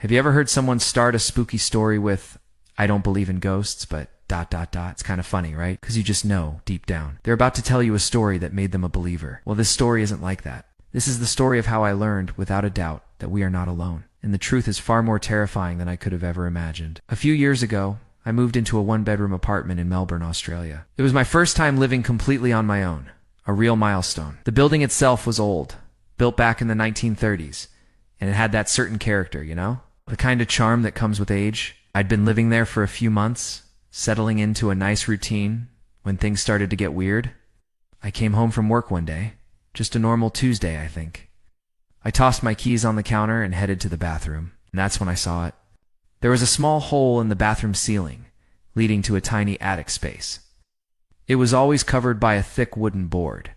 Have you ever heard someone start a spooky story with, "I don't believe in ghosts, but ... It's kind of funny, right? Because you just know, deep down, they're about to tell you a story that made them a believer. Well, this story isn't like that. This is the story of how I learned, without a doubt, that we are not alone. And the truth is far more terrifying than I could have ever imagined. A few years ago, I moved into a one-bedroom apartment in Melbourne, Australia. It was my first time living completely on my own. A real milestone. The building itself was old, built back in the 1930s, and it had that certain character, you know? The kind of charm that comes with age. I'd been living there for a few months, settling into a nice routine, when things started to get weird. I came home from work one day. Just a normal Tuesday, I think. I tossed my keys on the counter and headed to the bathroom, and that's when I saw it. There was a small hole in the bathroom ceiling, leading to a tiny attic space. It was always covered by a thick wooden board.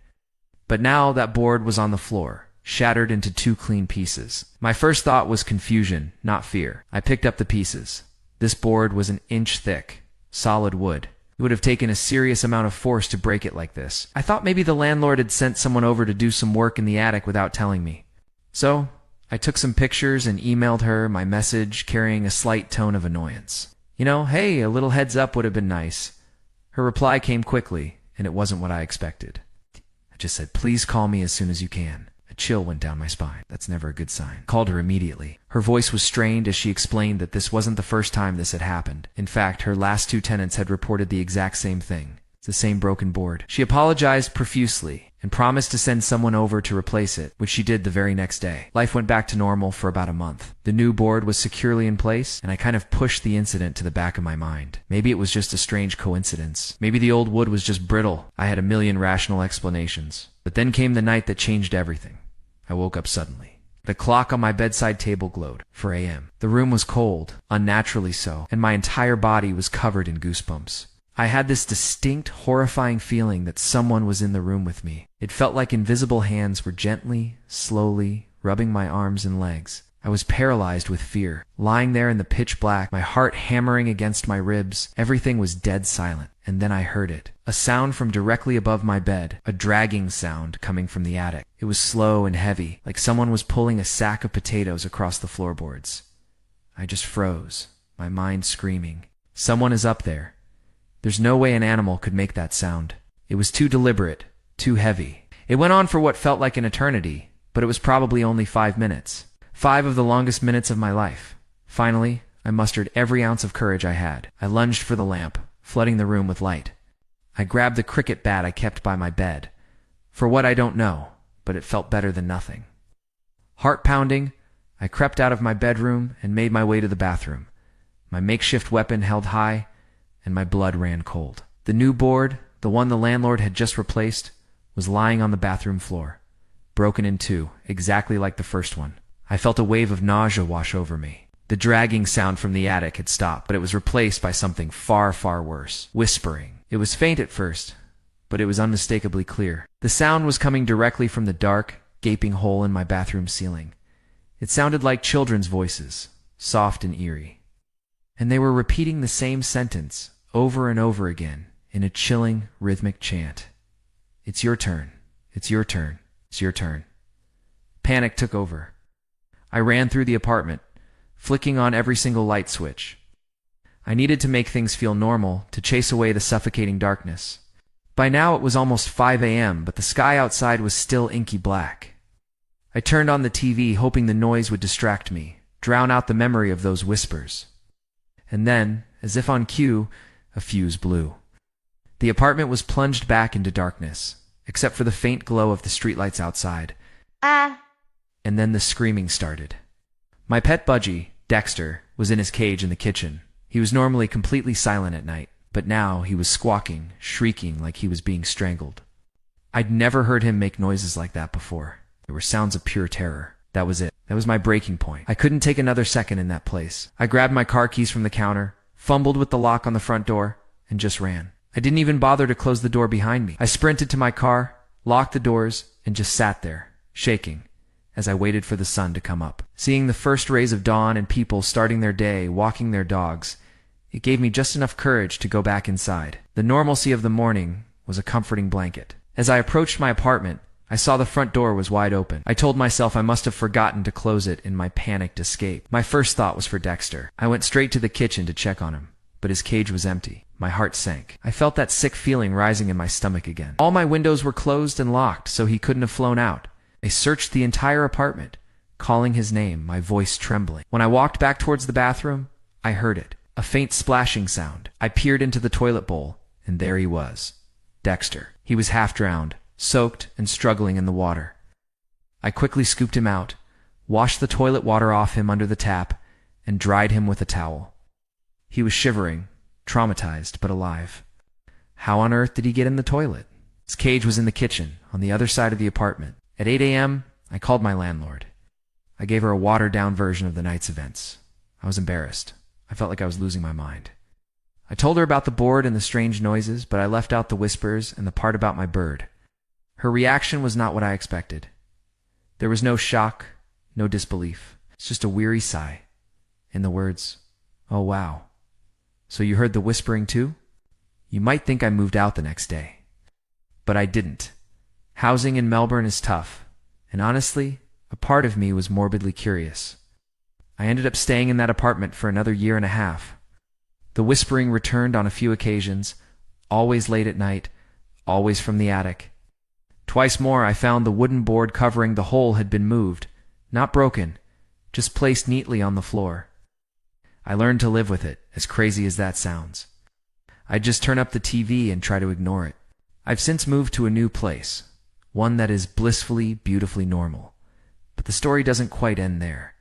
But now that board was on the floor, shattered into 2 clean pieces. My first thought was confusion, not fear. I picked up the pieces. This board was an inch thick, solid wood. It would have taken a serious amount of force to break it like this. I thought maybe the landlord had sent someone over to do some work in the attic without telling me. So, I took some pictures and emailed her my message carrying a slight tone of annoyance. You know, hey, a little heads up would have been nice. Her reply came quickly, and it wasn't what I expected. I just said, "Please call me as soon as you can." A chill went down my spine. That's never a good sign. Called her immediately. Her voice was strained as she explained that this wasn't the first time this had happened. In fact, her last 2 tenants had reported the exact same thing. The same broken board. She apologized profusely and promised to send someone over to replace it, which she did the very next day. Life went back to normal for about a month. The new board was securely in place, and I kind of pushed the incident to the back of my mind. Maybe it was just a strange coincidence. Maybe the old wood was just brittle. I had a million rational explanations. But then came the night that changed everything. I woke up suddenly. The clock on my bedside table glowed. 4 a.m. The room was cold, unnaturally so, and my entire body was covered in goosebumps. I had this distinct, horrifying feeling that someone was in the room with me. It felt like invisible hands were gently, slowly, rubbing my arms and legs. I was paralyzed with fear. Lying there in the pitch black, my heart hammering against my ribs, everything was dead silent. And then I heard it. A sound from directly above my bed, a dragging sound coming from the attic. It was slow and heavy, like someone was pulling a sack of potatoes across the floorboards. I just froze, my mind screaming. Someone is up there. There's no way an animal could make that sound. It was too deliberate, too heavy. It went on for what felt like an eternity, but it was probably only 5 minutes. 5 of the longest minutes of my life. Finally, I mustered every ounce of courage I had. I lunged for the lamp, flooding the room with light. I grabbed the cricket bat I kept by my bed. For what I don't know, but it felt better than nothing. Heart pounding, I crept out of my bedroom and made my way to the bathroom. My makeshift weapon held high, and my blood ran cold. The new board, the one the landlord had just replaced, was lying on the bathroom floor, broken in 2, exactly like the first one. I felt a wave of nausea wash over me. The dragging sound from the attic had stopped, but it was replaced by something far, far worse. Whispering. It was faint at first, but it was unmistakably clear. The sound was coming directly from the dark, gaping hole in my bathroom ceiling. It sounded like children's voices, soft and eerie. And they were repeating the same sentence, over and over again, in a chilling, rhythmic chant. "It's your turn. It's your turn. It's your turn." Panic took over. I ran through the apartment, flicking on every single light switch. I needed to make things feel normal, to chase away the suffocating darkness. By now it was almost 5 a.m., but the sky outside was still inky black. I turned on the TV, hoping the noise would distract me, drown out the memory of those whispers. And then, as if on cue, a fuse blew. The apartment was plunged back into darkness, except for the faint glow of the streetlights outside. And then the screaming started. My pet budgie, Dexter, was in his cage in the kitchen. He was normally completely silent at night, but now he was squawking, shrieking like he was being strangled. I'd never heard him make noises like that before. They were sounds of pure terror. That was it. That was my breaking point. I couldn't take another second in that place. I grabbed my car keys from the counter, fumbled with the lock on the front door, and just ran. I didn't even bother to close the door behind me. I sprinted to my car, locked the doors, and just sat there, shaking, as I waited for the sun to come up. Seeing the first rays of dawn and people starting their day, walking their dogs, it gave me just enough courage to go back inside. The normalcy of the morning was a comforting blanket. As I approached my apartment, I saw the front door was wide open. I told myself I must have forgotten to close it in my panicked escape. My first thought was for Dexter. I went straight to the kitchen to check on him, but his cage was empty. My heart sank. I felt that sick feeling rising in my stomach again. All my windows were closed and locked, so he couldn't have flown out. I searched the entire apartment, calling his name, my voice trembling. When I walked back towards the bathroom, I heard it, a faint splashing sound. I peered into the toilet bowl, and there he was, Dexter. He was half drowned, soaked and struggling in the water. I quickly scooped him out, washed the toilet water off him under the tap, and dried him with a towel. He was shivering, traumatized, but alive. How on earth did he get in the toilet? His cage was in the kitchen, on the other side of the apartment. At 8 a.m., I called my landlord. I gave her a watered-down version of the night's events. I was embarrassed. I felt like I was losing my mind. I told her about the board and the strange noises, but I left out the whispers and the part about my bird. Her reaction was not what I expected. There was no shock, no disbelief. It's just a weary sigh. And the words, "Oh wow. So you heard the whispering too?" You might think I moved out the next day. But I didn't. Housing in Melbourne is tough, and honestly, a part of me was morbidly curious. I ended up staying in that apartment for another 1.5 years. The whispering returned on a few occasions, always late at night, always from the attic. Twice more I found the wooden board covering the hole had been moved, not broken, just placed neatly on the floor. I learned to live with it, as crazy as that sounds. I'd just turn up the TV and try to ignore it. I've since moved to a new place, one that is blissfully, beautifully normal. But the story doesn't quite end there.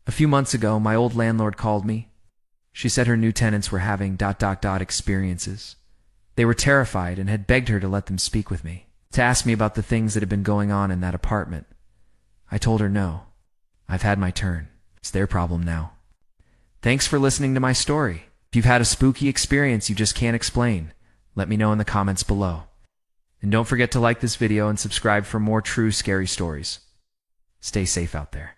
A few months ago, my old landlord called me. She said her new tenants were having ... experiences. They were terrified and had begged her to let them speak with me, to ask me about the things that had been going on in that apartment. I told her no. I've had my turn. It's their problem now. Thanks for listening to my story. If you've had a spooky experience you just can't explain, let me know in the comments below. And don't forget to like this video and subscribe for more true scary stories. Stay safe out there.